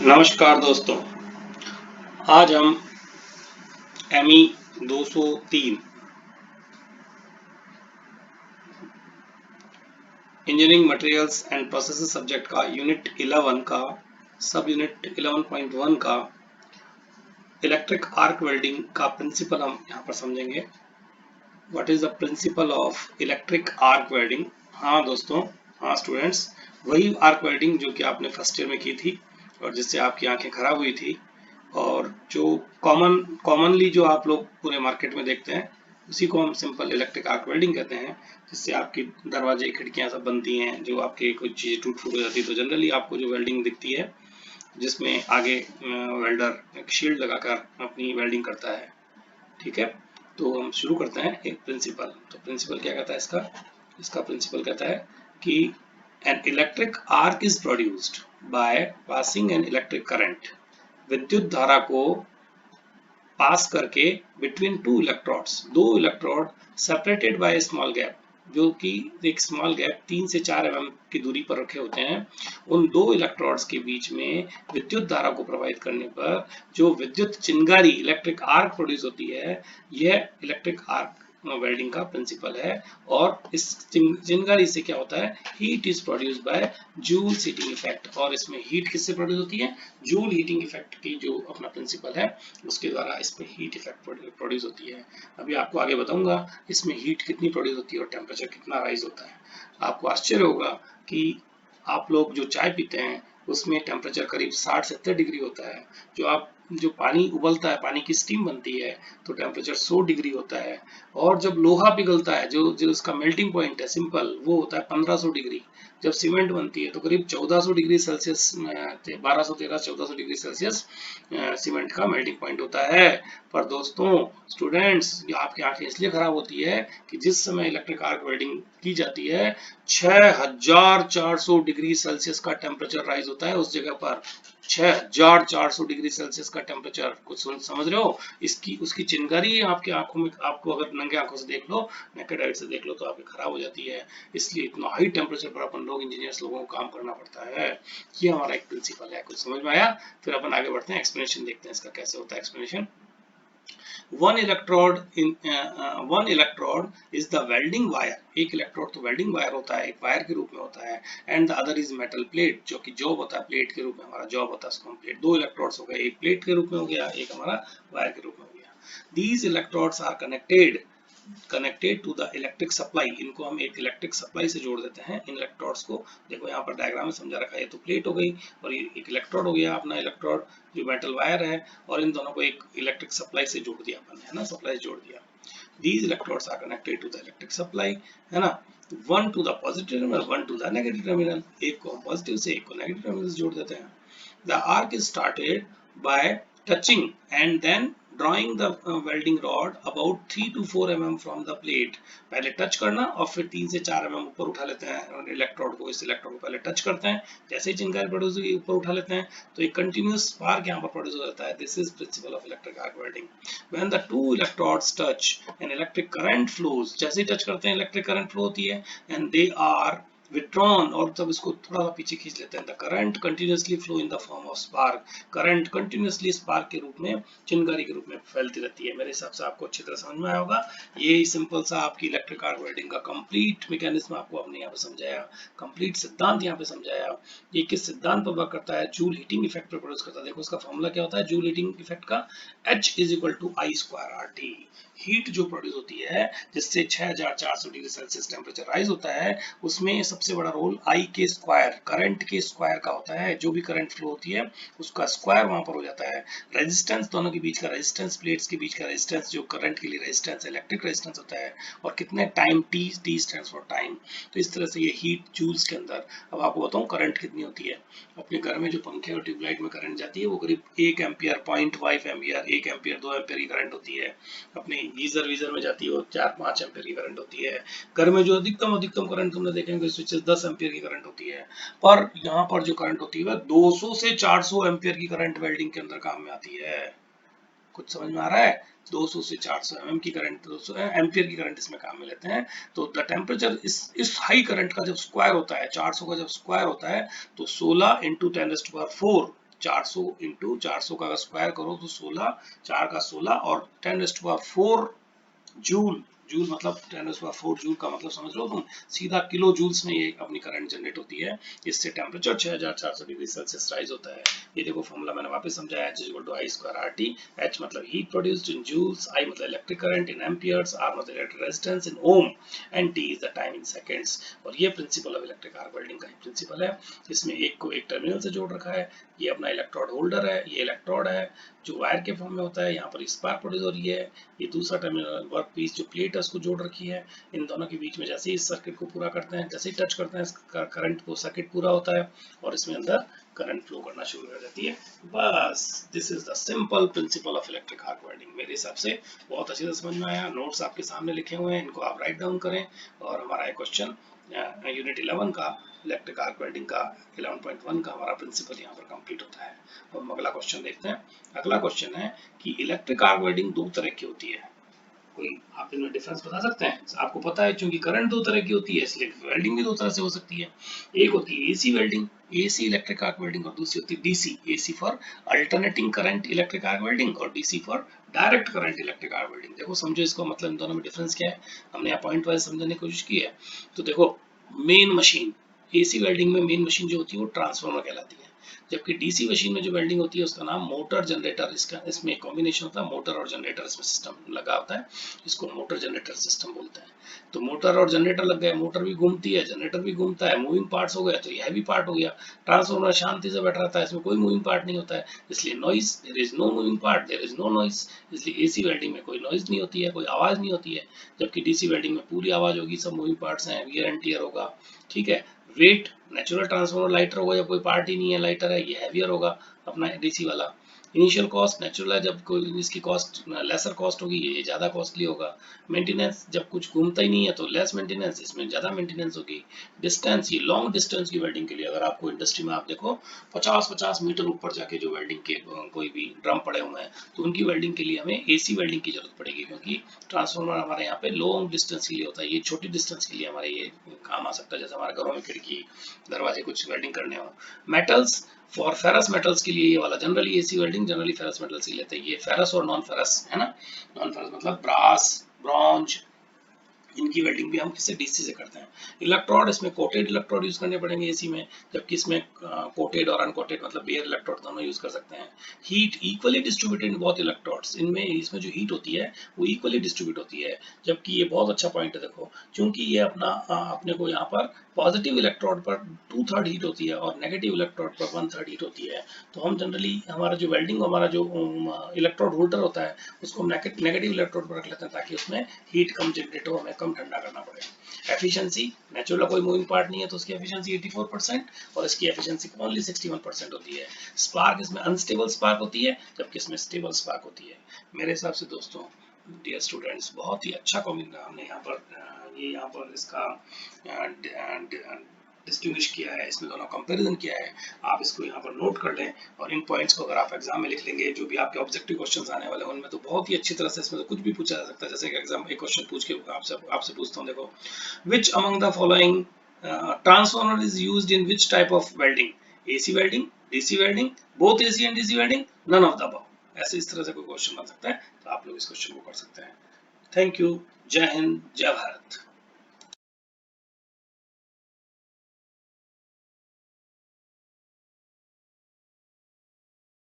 नमस्कार दोस्तों। आज हम ME 203 engineering materials and processes subject का यूनिट 11 का सब यूनिट 11.1 का इलेक्ट्रिक आर्क वेल्डिंग का प्रिंसिपल हम यहाँ पर समझेंगे। What is the principal of electric arc welding. हाँ दोस्तों, हाँ स्टूडेंट्स, वही आर्क वेल्डिंग जो कि आपने फर्स्ट ईयर में की थी और जिससे आपकी आंखें खराब हुई थी, और जो कॉमनली जो आप लोग पूरे मार्केट में देखते हैं उसी को हम सिंपल इलेक्ट्रिक आर्क वेल्डिंग कहते हैं। जिससे आपकी दरवाजे खिड़कियां सब बनती हैं, जो आपके कुछ चीज़ें टूट फूट हो जाती है तो जनरली आपको जो वेल्डिंग दिखती है जिसमें आगे वेल्डर एक शील्ड लगाकर अपनी वेल्डिंग करता है। ठीक है, तो हम शुरू करते हैं एक प्रिंसिपल। तो प्रिंसिपल क्या कहता है इसका इसका प्रिंसिपल कहता है कि an electric arc is produced by passing an electric current. विद्युत धारा को पास करके बिटवीन टू इलेक्ट्रोड्स, दो electrode separated by small gap, जो कि एक स्मॉल गैप 3 से 4 mm की दूरी पर रखे होते हैं। उन दो इलेक्ट्रोड्स के बीच में विद्युत धारा को प्रवाहित करने पर जो विद्युत चिंगारी इलेक्ट्रिक आर्क प्रोड्यूस होती है, यह इलेक्ट्रिक आर्क वेल्डिंग का प्रिंसिपल है। और इस चिंगारी से क्या होता है, heat is produced by joule heating effect. और इसमें हीट किससे प्रोड्यूस होती है, जूल हीटिंग इफेक्ट की जो अपना प्रिंसिपल है उसके द्वारा इसमें हीट इफेक्ट प्रोड्यूस होती है। अभी आपको आगे बताऊंगा इसमें हीट कितनी प्रोड्यूस होती है और टेम्परेचर कितना राइज होता है। आपको आश्चर्य होगा कि आप लोग जो चाय पीते हैं उसमें टेम्परेचर करीब 60-70 डिग्री होता है। जो पानी उबलता है, पानी की स्टीम बनती है, तो टेम्परेचर 100 डिग्री होता है। और जब लोहा पिघलता है, जो जो उसका मेल्टिंग पॉइंट है सिंपल, वो होता है 1500 डिग्री। जब सीमेंट बनती है तो करीब 1400 degree Celsius, 1213-1400 degree Celsius cement का मेल्टिंग पॉइंट होता है। पर दोस्तों, स्टूडेंट्स, आपकी आंखें इसलिए खराब होती है कि जिस समय इलेक्ट्रिक आर्क वेल्डिंग की जाती है 6400 डिग्री सेल्सियस का टेम्परेचर राइज होता है उस जगह पर। 6400 डिग्री सेल्सियस का टेम्परेचर, कुछ समझ रहे हो? इसकी उसकी चिंगारी आपकी आंखों में, आपको अगर नंगे आंखों से देख लो, नेकेड आइट से देख लो, तो आपकी खराब हो जाती है। इसलिए इतना हाई टेम्परेचर पर अपन लोग इंजीनियर्स लोगों को काम करना पड़ता है। ये हमारा एक प्रिंसिपल है। कुछ समझ में आया? फिर अपन आगे बढ़ते हैं, एक्सप्लेनेशन देखते हैं इसका कैसे होता है explanation. one electrode is the welding wire। एक इलेक्ट्रोड तो वेल्डिंग वायर होता है, एक वायर के रूप में होता है। And the other is metal plate, जो कि जॉब होता है, प्लेट के रूप में हमारा जॉब होता है, उसको हम प्लेट। दो इलेक्ट्रोड्स हो गए, एक प्लेट के रूप में हो गया, एक हमारा वायर के रूप में हो गया। these electrodes are connected to the electric supply. इनको हम एक इलेक्ट्रिक सप्लाई से जोड़ देते हैं इन इलेक्ट्रोड्स को। देखो यहाँ पर डायग्राम में समझा रखा है, ये तो प्लेट हो गई और ये एक इलेक्ट्रोड हो गया अपना, इलेक्ट्रोड जो मेटल वायर है, और इन दोनों को एक इलेक्ट्रिक सप्लाई से जोड़ दिया अपन ने, है ना, सप्लाई जोड़ दिया। these electrodes are connected to the electric supply, है ना, one two the positive terminal, one two the negative terminal. एक को हम पॉजिटिव से, एक को नेगेटिव टर्मिनल से जोड़ देते हैं। The arc is started by touching and then drawing the welding rod about 3 to 4 mm from the plate। पहले टच करना और फिर 3 से 4 mm ऊपर उठा लेते हैं इलेक्ट्रोड को। इस इलेक्ट्रोड को पहले टच करते हैं, जैसे ही चिंगारी प्रोड्यूस हुई ऊपर उठा लेते हैं तो एक कंटिन्यूअस स्पार्क यहाँ पर प्रोड्यूस हो जाता है। This is principal of electric arc welding. When the two electrodes touch an electric current flows, जैसे ही टच करते हैं इलेक्ट्रिक करंट फ्लो होती है। एंड दे आर withdrawn, और जब इसको थोड़ा सा पीछे खींच लेते हैं, the current continuously flow in the form of spark. Current continuously spark के रूप में, चिंगारी के रूप में फैलती रहती है। मेरे हिसाब से आपको अच्छी तरह समझ में आया होगा। ये सिंपल सा आपकी इलेक्ट्रिक आर्क वेल्डिंग का कंप्लीट मैकेनिज्म आपको हमने यहाँ पे समझाया, कंप्लीट सिद्धांत यहाँ पे समझाया। ये किस सिद्धांत पर वर्क करता है, जूल हीटिंग इफेक्ट पर प्रोड्यूस करता है। देखो उसका फॉर्मूला क्या होता है जूल हीटिंग इफेक्ट का, H is equal to I square R T. Heat जो प्रोड्यूस होती है जिससे 6400 डिग्री सेल्सियस टेम्परेचर राइज होता है, उसमें सबसे बड़ा रोल आई के स्क्वायर, करंट के स्क्वायर का होता है। जो भी करंट फ्लो होती है उसका स्क्वायर वहां पर हो जाता है। रेजिस्टेंस, दोनों के बीच का रेजिस्टेंस, प्लेट्स के बीच का रेजिस्टेंस, जो करंट के लिए रेजिस्टेंस, इलेक्ट्रिक रेजिस्टेंस होता है। और कितने time, T, T stands for time. तो इस तरह से ये हीट जूल्स के अंदर। अब आपको बताऊं करंट कितनी होती है। अपने घर में जो पंखे और ट्यूबलाइट में करंट जाती है वो करीब 1 एम्पियर, 0.5 एम्पियर, 1 एम्पियर, 2 एम्पियर की करंट होती है। अपने गीजर वीजर में जाती है वो 4-5 एम्पियर की करंट होती है। घर में जो अधिकतम करंट तुमने देखेंगे स्विचेस 10 एम्पियर की करंट होती है। पर यहाँ पर जो करंट होती है 200 से 400 एम्पियर की करंट वेल्डिंग के अंदर काम में आती है। कुछ समझ में आ रहा है? 200 से 400 एमएम की करंट, 200 एम्पियर की करंट इसमें काम में लेते हैं। तो द टेम्परेचर इस हाई करंट का जब स्क्वायर होता है, 400 का जब स्क्वायर होता है, तो 16 × 10⁴, 400 इंटू 400 का स्क्वायर करो तो 16, 4 का 16 और 10⁴ जूल। जूल मतलब 10⁴ जूल का मतलब समझ लो तुम, सीधा किलो जूल्स में ये अपनी करंट जनरेट होती है। इससे टेम्परेचर 6400 डिग्री सेल्सियस राइज होता है। ये देखो फॉर्मूला मैंने वापस समझाया, H = I² RT। H मतलब heat produced in joules, I मतलब electric current in amperes, R मतलब electric resistance in ohm and T is the time in seconds. और ये principle of electric arc welding का ही प्रिंसिपल है। इसमें एक को एक टर्मिनल से जोड़ रखा है, ये अपना इलेक्ट्रोड होल्डर है, ये इलेक्ट्रोड है जो वायर के फॉर्म में होता है, यहाँ पर स्पार्क प्रोड्यूस हो रही है। ये दूसरा टर्मिनल वर्क पीस जो प्लेट है उसको जोड़ रखी है। इन दोनों के बीच में जैसे ही इस सर्किट को पूरा करते हैं, जैसे ही टच करते हैं इसका करंट को, सर्किट पूरा होता है और इसमें अंदर करंट फ्लो करना शुरू हो जाती है। बस this is the simple principal of electric arc welding. मेरे हिसाब से बहुत अच्छे से समझ में आया। नोट्स आपके सामने लिखे हुए हैं, इनको आप राइट डाउन करें। और हमारा एक क्वेश्चन यूनिट 11 का इलेक्ट्रिक आर्क वेल्डिंग का 11.1 का हमारा प्रिंसिपल यहाँ पर कंप्लीट होता है। तो हम अगला क्वेश्चन देखते हैं। अगला क्वेश्चन है कि इलेक्ट्रिक आर्क वेल्डिंग दो तरह की होती है। कोई आप इनमें डिफरेंस बता सकते हैं? आपको पता है क्योंकि करंट दो तरह की होती है इसलिए वेल्डिंग भी दो तरह से हो सकती है। एक होती है AC welding, AC electric arc welding, और दूसरी होती है DC, AC for alternating current electric arc welding और DC for direct current electric arc welding. देखो समझो इसको, मतलब इन दोनों में डिफरेंस क्या है, हमने यहाँ पॉइंट वाइज समझने की कोशिश की है। तो देखो मेन मशीन, एसी वेल्डिंग में मेन मशीन जो होती है वो ट्रांसफार्मर कहलाती है, जबकि डीसी मशीन में जो वेल्डिंग होती है उसका नाम मोटर जनरेटर, इसका इसमें कॉम्बिनेशन होता है मोटर और जनरेटर, इसमें सिस्टम लगा होता है, इसको मोटर जनरेटर सिस्टम बोलते हैं। तो मोटर और जनरेटर लग गए, मोटर भी घूमती है, जनरेटर भी घूमता है, मूविंग पार्ट्स हो गया, तो यह भी पार्ट हो गया। ट्रांसफार्मर शांति से बैठा रहता है, इसमें कोई मूविंग पार्ट नहीं होता है, इसलिए noise, there is no moving part, there is no noise, इसलिए एसी वेल्डिंग में कोई नॉइज नहीं होती है, कोई आवाज नहीं होती है। जबकि डीसी वेल्डिंग में पूरी आवाज होगी, सब मूविंग पार्ट्स हैं, वियर एंड टियर होगा, ठीक है। वेट, नेचुरल ट्रांसफार्मर लाइटर होगा, जब कोई पार्ट ही नहीं है, लाइटर है, ये हैवियर होगा अपना डीसी वाला। इनिशियल कॉस्ट नेचुरल है, जब कोई इसकी कॉस्ट लेसर कॉस्ट होगी, ये ज्यादा कॉस्टली होगा। मेंटेनेंस, जब कुछ घूमता ही नहीं है तो लेस मेंटेनेंस, इसमें ज्यादा मेंटेनेंस होगी। डिस्टेंस, ये लॉन्ग डिस्टेंस की वेल्डिंग के लिए, अगर आपको इंडस्ट्री में आप देखो 50-50 मीटर ऊपर जाके जो वेल्डिंग के कोई भी ड्रम पड़े हुए हैं, तो उनकी वेल्डिंग के लिए हमें एसी वेल्डिंग की जरूरत पड़ेगी, क्योंकि ट्रांसफार्मर हमारे यहाँ पे लॉन्ग डिस्टेंस के लिए होता है, ये छोटी डिस्टेंस के लिए हमारे ये काम आ सकता है, जैसे हमारे घरों में खिड़की दरवाजे कुछ वेल्डिंग करने हो। मेटल्स, फॉर फेरस मेटल्स के लिए ये वाला generally AC welding generally ferrous metals के लेते हैं, ये फेरस और नॉन फेरस है ना। नॉन फेरस मतलब ब्रास, ब्रॉन्ज, इनकी वेल्डिंग भी हम किससे, डीसी से करते हैं। इलेक्ट्रोड, इसमें कोटेड इलेक्ट्रोड यूज करने पड़ेंगे एसी में, जबकि इसमें कोटेड और अनकोटेड मतलब बेयर इलेक्ट्रोड दोनों यूज कर सकते हैं। Heat equally distributed in both electrodes, इनमें इसमें जो हीट होती है वो इक्वली डिस्ट्रीब्यूट होती है। जबकि ये बहुत अच्छा पॉइंट है, देखो क्योंकि ये अपने को यहाँ पर पॉजिटिव इलेक्ट्रोड पर 2/3 हीट होती है और नेगेटिव इलेक्ट्रोड पर 1/3 हीट होती है। तो हम जनरली हमारा जो वेल्डिंग, हमारा जो इलेक्ट्रोड होल्डर होता है उसको नेगेटिव इलेक्ट्रोड पर रख लेते हैं, ताकि उसमें हीट कम जनरेट हो, हमें कम ठंडा करना पड़े। एफिशिएंसी, नेचुरल कोई मूविंग पार्ट नहीं है तो उसकी एफिशिएंसी 84% और इसकी एफिशिएंसी ओनली 61% होती है। स्पार्क, इसमें अनस्टेबल स्पार्क होती है, जबकि इसमें स्टेबल स्पार्क होती है। मेरे हिसाब से दोस्तों, डियर स्टूडेंट्स, बहुत ही अच्छा कॉम्बिनेशन हमने यहाँ पर ये यहाँ पर इसका डिस्टिंग्विश किया है, इसमें दोनों कंपैरिजन किया है। आप इसको यहाँ पर नोट कर लें और इन पॉइंट्स को अगर आप एग्जाम में लिख लेंगे, जो भी आपके ऑब्जेक्टिव क्वेश्चंस आने वाले हैं उनमें तो बहुत ही अच्छी तरह से इसमें तो कुछ भी पूछा जा सकता है। जैसे कि एग्जाम एक क्वेश्चन पूछ के आपसे पूछता हूँ, देखो which among the following transformer is used in which type of welding, AC welding, DC welding, both AC and DC welding, none of the above. ऐसे इस तरह से कोई क्वेश्चन बन सकता है, तो आप लोग इस क्वेश्चन को कर सकते हैं। Thank you. जय हिंद, जय भारत।